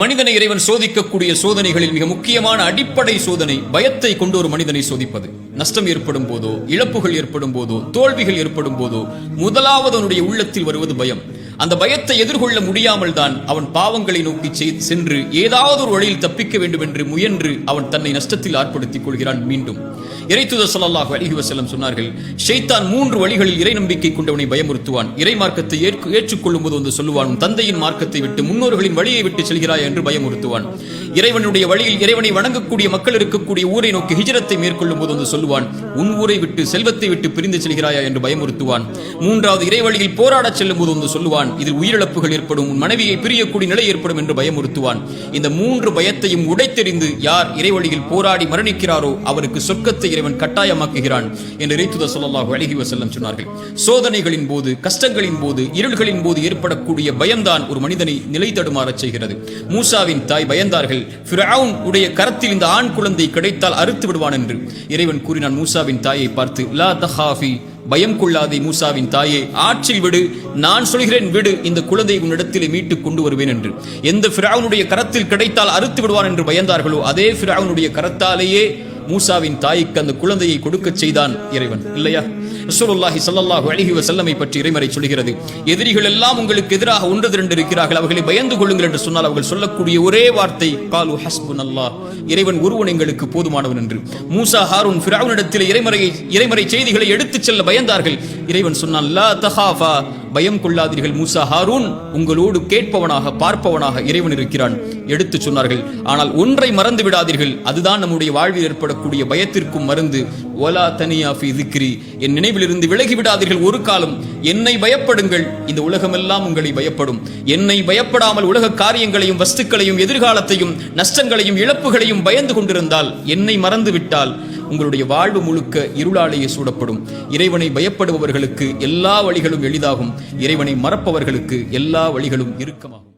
மனிதனை இறைவன் சோதிக்கக்கூடிய சோதனைகளில் மிக முக்கியமான அடிப்படை சோதனை பயத்தை கொண்டு ஒரு மனிதனை சோதிப்பது. நஷ்டம் ஏற்படும் போதோ, இழப்புகள் ஏற்படும் போதோ, தோல்விகள் ஏற்படும் போதோ முதலாவது அவனுடைய உள்ளத்தில் வருவது பயம். அந்த பயத்தை எதிர்கொள்ள முடியாமல் தான் அவன் பாவங்களை நோக்கி சென்று ஏதாவது ஒரு வழியில் தப்பிக்க வேண்டும் என்று முயன்று அவன் தன்னை நஷ்டத்தில் ஆட்படுத்திக் கொள்கிறான். மீண்டும் இறைத்தூதர் ஸல்லல்லாஹு அலைஹி வஸல்லம் சொன்னார்கள், ஷைத்தான் 3 வழிகளில் இறை நம்பிக்கை கொண்டவனை பயமுறுத்துவான். இறை மார்க்கத்தை ஏற்றுக்கொள்ளும் போது வந்து சொல்லுவான், தந்தையின் மார்க்கத்தை விட்டு முன்னோர்களின் வழியை விட்டு செல்கிறாய் என்று பயமுறுத்துவான். இறைவனுடைய வழியில் இறைவனை வணங்கக்கூடிய மக்கள் இருக்கக்கூடிய ஊரை நோக்கி ஹிஜ்ரத்தை மேற்கொள்ளும் போது வந்து சொல்லுவான், உன் ஊரை விட்டு செல்வத்தை விட்டு பிரிந்து செல்கிறாயா என்று பயமுறுத்துவான். 3வது இறை வழியில் போராடச் செல்லும் போது வந்து சொல்லுவான், இதில் உயிரிழப்புகள் ஏற்படும், உன் மனைவியை பிரியக்கூடிய நிலை ஏற்படும் என்று பயமுறுத்துவான். இந்த 3 பயத்தையும் உடைத்தெறிந்து யார் இறை வழியில் போராடி மரணிக்கிறாரோ அவருக்கு சொர்க்கத்தை இறைவன் கட்டாயமாக்குகிறான் என்று இறைத்தூதர் ஸல்லல்லாஹு அலைஹி வஸல்லம் சொன்னார்கள். சோதனைகளின் போது, கஷ்டங்களின் போது, இருள்களின் போது ஏற்படக்கூடிய பயம்தான் ஒரு மனிதனை நிலை தடுமாறச் செய்கிறது. மூசாவின் தாய் பயந்தார்கள், ஃபிரௌன் உடைய கரத்தில் இந்த ஆண் குழந்தை கிடைத்தால் அறுத்து விடுவான் என்று. இறைவன் கூறினான் மூசாவின் தாயை பார்த்து, லா தஹாஃபி, பயம் கொள்ளாதே மூசாவின் தாயே, ஆற்றில் விடு, நான் சொல்கிறேன் விடு, இந்த குழந்தையை உன்னிடத்திலே மீட்டு கொண்டு வருவேன் என்று. எந்த ஃபிரௌனுடைய கரத்தில் கிடைத்தால் அறுத்து விடுவான் என்று பயந்தார்களோ அதே ஃபிரௌனுடைய கரத்தாலேயே மூசாவின் தாய்க்கு அந்த குழந்தையை கொடுக்க செய்தான் இறைவன். இல்லையா? ரசூலுல்லாஹி ஸல்லல்லாஹு அலைஹி வஸல்லமை பற்றி இறைமறை சொல்கிறது, எதிரிகள் எல்லாம் உங்களுக்கு எதிராக 1-2 இருக்கிறார்கள், அவர்களை பயந்து கொள்ளுங்கள் என்று சொன்னால் அவர்கள் சொல்லக்கூடிய ஒரே வார்த்தை காலு ஹஸ்புனல்லாஹ், இறைவன் ஒருவன் எங்களுக்கு போதுமானவன் என்று. மூசா ஹாரூன் ஃபிரௌனிடத்தில் இறைமறை செய்திகளை எடுத்துச் செல்ல பயந்தார்கள். இறைவன் சொன்னான், லா தஹாஃபா, பயம் கொள்ளாதீர்கள் மூசா ஹாரூன், உங்களோடு கேட்பவனாக பார்ப்பவனாக இறைவன் இருக்கிறான் எடுத்து சொன்னார்கள். ஆனால் ஒன்றை மறந்து விடாதீர்கள், அதுதான் நம்முடைய வாழ்வில் ஏற்படக்கூடிய பயத்திற்கும் மருந்து. வலா தனியா ஃபீ ذிக்ரி, என் நினைவிலிருந்து விலகி விடாதீர்கள் ஒரு காலம். என்னை பயப்படுங்கள், இந்த உலகமெல்லாம் உங்களை பயப்படும். என்னை பயப்படாமல் உலக காரியங்களையும் வஸ்துக்களையும் எதிர்காலத்தையும் நஷ்டங்களையும் இழப்புகளையும் பயந்து கொண்டிருந்தால், என்னை மறந்து விட்டால் உங்களுடைய வாழ்வு முழுக்க இருளாலேயே சூடப்படும். இறைவனை பயப்படுபவர்களுக்கு எல்லா வழிகளும் எளிதாகும், இறைவனை மறப்பவர்களுக்கு எல்லா வழிகளும் இறுக்கமாகும்.